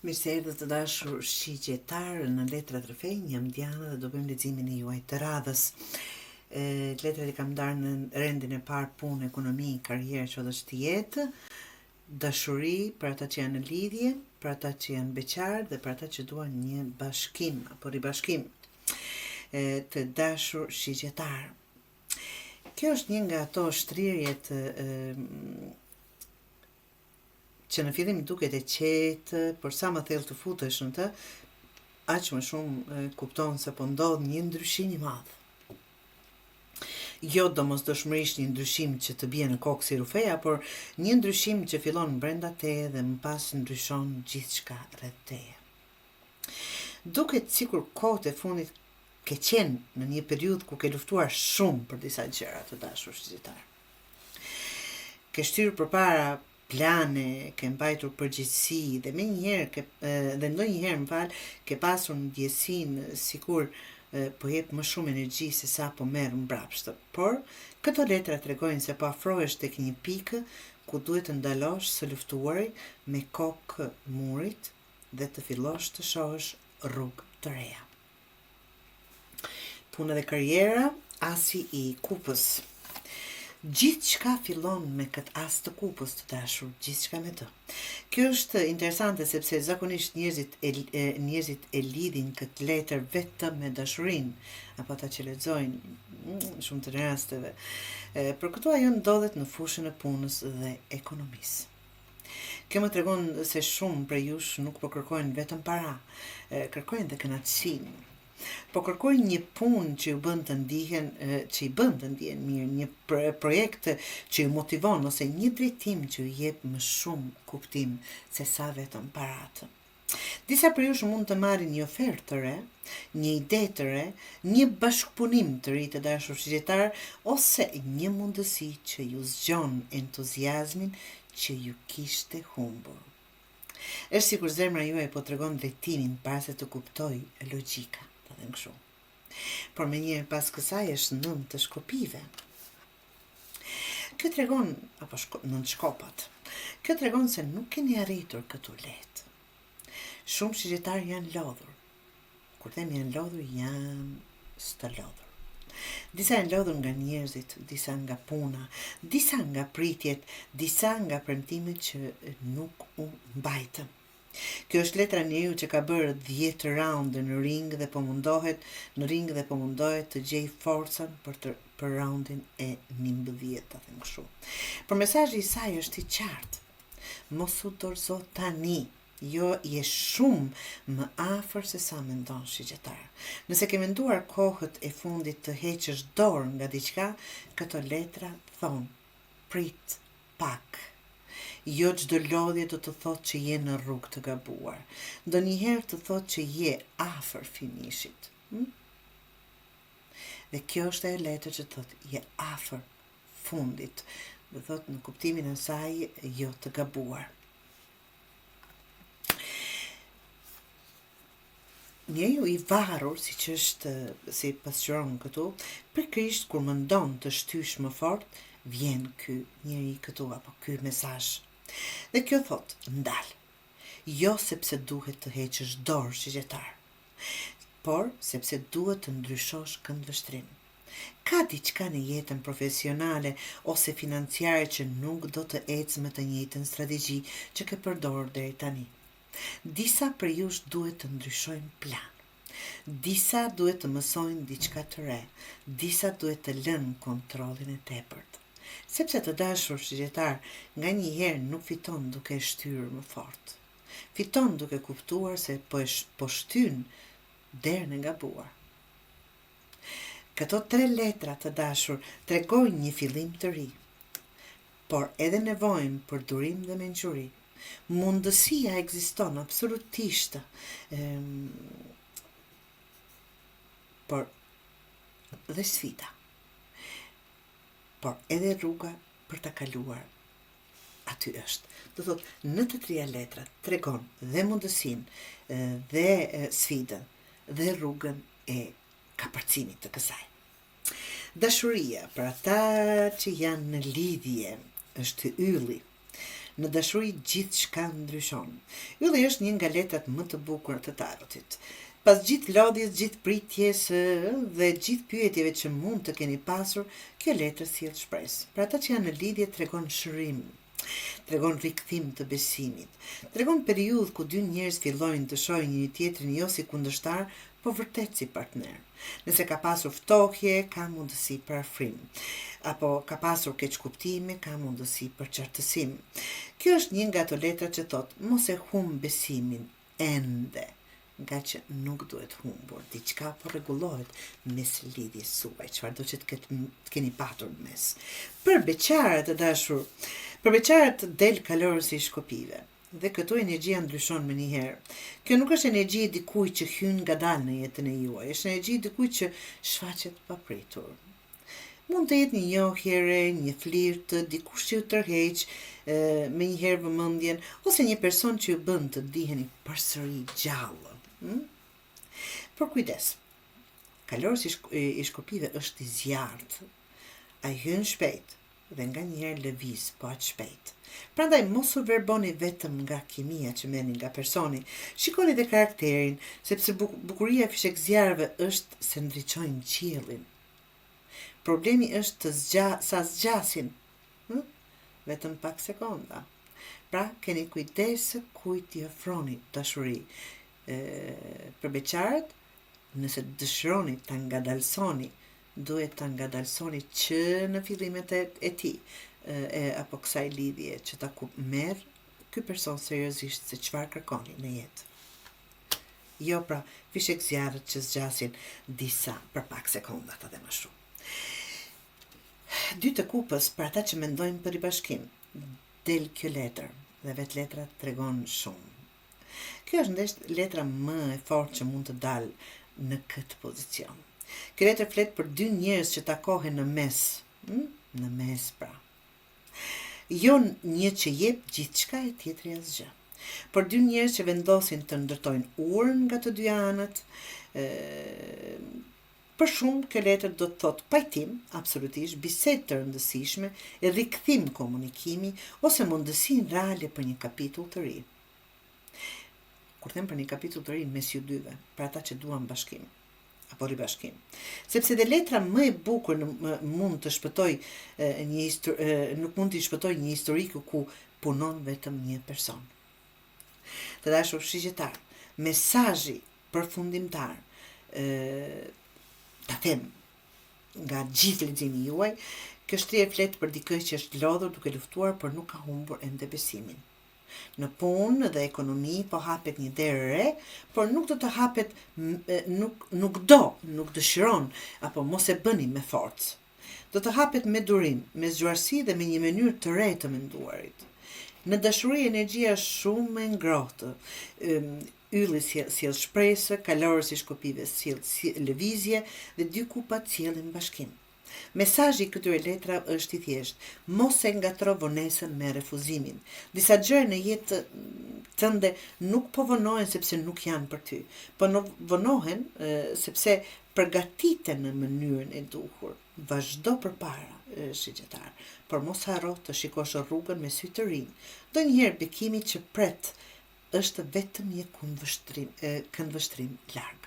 Mirë se erdhët të dashur shigjetarë në Letrat Rrëfej, jam Diana dhe do bëjmë leximin e juaj të radhës. Letrat i kam ndarë në rendin e parë: punë, ekonomi, karrierë, çdo të jetë, dashuri për ata që janë në lidhje, për ata që janë beqar dhe për ata që duan një bashkim apo ribashkim. Të dashur shigjetarë. Kjo është një nga ato shtrirjet që në fillim duket e qetë, por sa më thellë të futesh në të, aq më shumë kupton se po ndodh një ndryshim i madh. Jo domosdoshmërisht një ndryshim që të bie në kokë si rufeja, por një ndryshim që fillon brenda teje dhe më pas ndryshon gjithçka rreth teje. Duket sikur kohët e fundit ke qenë në një periudhë ku ke luftuar shumë për disa gjëra, të dashur shqiptar. Ke shtyrë përpara plane, ke mbajtur përgjegjësi dhe ndonjëherë ke pasur ndjesinë sikur po jep më shumë energji se sa po merr mbrapsht. Por këto letra tregojnë se po afrohesh tek një pikë ku duhet të ndalosh së luftuari me kokë murit dhe të fillosh të shohësh rrugë të reja. Puna dhe karriera, asi i kupës. Gjithçka fillon me këtë as të kupës, të dashur, gjithçka me të. Kjo është interesante sepse zakonisht njerëzit e lidhin këtë letër vetëm me dashurinë, apo ata që lexojnë shumë të rasteve. Për këto ajo ndodhet në fushën e punës dhe ekonomisë. Kjo më tregon se shumë prej jush nuk po kërkojnë vetëm para, kërkojnë dhe kënaqësinë. Po kërkojnë një punë që i bën të ndihen mirë, një projekt që ju motivon ose një drejtim që ju jep më shumë kuptim se sa vetëm paratë. Disa për jush mund të marrin një ofertë të re, një ide të re, një bashkëpunim të ri, të dashur shqiptar, ose një mundësi që ju zgjon entuziazmin që ju kishte humbur. Është sikur zemra juaj po tregon drejtimin para se të kuptoj logjika. Por me njërë pas kësaj është 9 shkopive. Kjo tregon, apo 9 shkopat, kjo tregon se nuk keni arritur këtu letë. Shumë shqiptar janë lodhur. Kur them janë lodhur, janë stëlodhur. Disa janë lodhur nga njerëzit, disa nga puna, disa nga pritjet, disa nga premtimet që nuk u mbajtën. Kjo është letra njeriu që ka bërë 10 raunde në ring dhe po mundohet të gjej forcën për raundin e 11, ta them kështu. Por mesazhi i saj është i qartë. Mos u dorëzo tani. Jo, je shumë më afër se sa mendon shqiptar. Nëse ke menduar kohët e fundit të heqësh dorë nga diçka, këto letra thon: prit pak. Jo çdo lodhje do të thotë që je në rrugë të gabuar. Ndonjëherë të thotë që je afër finishit. Dhe kjo është ajo letër që thotë je afër fundit. Do thotë në kuptimin e saj jo të gabuar. Njeriu i varur, si pasqyron këtu, pikërisht kur mendon të shtysh më fort, vjen ky njeri këtu apo ky mesazh. Dhe kjo thot, ndal. Jo sepse duhet të heqësh dorë shqiptar, por sepse duhet të ndryshosh këndvështrim. Ka diçka në jetën profesionale ose financiare që nuk do të ecë me të njëjtën strategji që ke përdorur deri tani. Disa për jush duhet të ndryshojnë plan. Disa duhet të mësojnë diçka të re. Disa duhet të lënë kontrollin e tepërt. Sepse të dashur shqiptar, nga njëherë nuk fiton duke shtyrë më fort. Fiton duke kuptuar se po shtyn derën e gabuar. Këto 3 letra, të dashur, tregojnë një fillim të ri, por edhe nevojën për durim dhe mençuri. Mundësia ekziston absolutisht, por dhe sfida. Por edhe rruga për ta kaluar aty është. Do thotë, në të 3 letrat tregon dhe mundësinë dhe sfidën dhe rrugën e kapërcimit të kësaj. Dashuria, për ata që janë në lidhje, është ylli. Në dashuri gjithçka ndryshon. Ylli është një nga letrat më të bukura të tarotit. Pas gjithë lodhjes, gjithë pritjes dhe gjithë pyetjeve që mund të keni pasur, kjo letër sjell shpresë. Për ata që janë në lidhje tregon shërim, tregon rikthim të besimit, tregon periudhë ku dy njerëz fillojnë të shohin njëri tjetrin jo si kundërshtar, po vërtet si partner. Nëse ka pasur ftohje, ka mundësi për afrim, apo ka pasur keqkuptime, ka mundësi për qartësim. Kjo është një nga ato letra që thot, mos e humb besimin ende, nga që nuk duhet humbur, diçka po rregullohet mes lidhjes suaj, çfarë do që të keni patur në mes. Për beqarët e dashur, për beqarët del kalorësi i shkopive. Dhe këto energjia ndryshon me njëherë. Kjo nuk është energji e dikujt që hyn ngadalë në jetën e juaj, është energji e dikujt që shfaqet papritur. Mund të jetë një njohje re, një flirt, dikush që ju tërheq me njëherë vëmendjen, ose një person që ju bën të diheni përsëri gjallë. Por kujdes, kalorësi i shkopive është i zjartë, ai hyn shpejt dhe nga njëherë lëviz po aq shpejt. Prandaj mos u verboni vetëm nga kimia që merrni nga personi, shikoni dhe karakterin, sepse bukuria e fishek zjarëve është se ndriçojnë qiellin. Problemi është sa zgjasin, vetëm pak sekonda. Pra, keni kujdes se kujt i ofroni dashuri. Për beqarët, nëse dëshironi ta ngadalsoni, duhet ta ngadalsoni që në fillimet e tij, apo kësaj lidhje që ta merr ky person seriozisht se çfarë kërkoni në jetë. Jo pra, fishek zjarët që zgjasin disa për pak sekondat edhe më shumë. 2 të kupës, për ata që mendojnë për i bashkim, del kjo letër dhe vetë letra tregon shumë. Kjo është letra më e fortë që mund të dalë në këtë pozicion. Kjo letër flet për 2 njerëz që takohen në mes. Në mes pra. Jo një që jep gjithçka e tjetri asgjë. Por 2 njerëz që vendosin të ndërtojnë urën nga të dy anët. Për shumë, kjo letër do të thotë pajtim, absolutisht, bisedë të rëndësishme, rikthim komunikimi ose mundësinë reale për një kapitull të ri. Kur them për një kapitull të ri mes ju dyve, për ata që duan bashkim apo ribashkim. Sepse dhe letra më e bukur mund të shpëtoj nuk mund të shpëtoj një historik ku punon vetëm një person. Të dashur shigjetar, mesazhi përfundimtar, ta them nga gjithë leximi juaj, kjo shtrihje flet për dikë që është lodhur duke luftuar, por nuk ka humbur ende besimin. Në punë dhe ekonomi po hapet një derë re, por nuk do të hapet, nuk dëshiron, apo mos e bëni me forcë. Do të hapet me durim, me zgjuarsi dhe me një mënyrë të re të menduarit. Në dashuri energjia është shumë e ngrohtë. Ylli sjell shpresë, kalorësi i shkopive sjell lëvizje dhe 2 kupat sjellin bashkim. Mesazhi i këtyre letra është i thjeshtë. Mos e ngatro vonesën me refuzimin. Disa gjëra në jetë tënde nuk po vonohen sepse nuk janë për ty, po vonohen sepse përgatiten në mënyrën e duhur. Vazhdo përpara, shigjetar, por mos harro të shikosh rrugën me sy të rinj. Donjëherë bekimi që pret është vetëm një këndvështrim larg.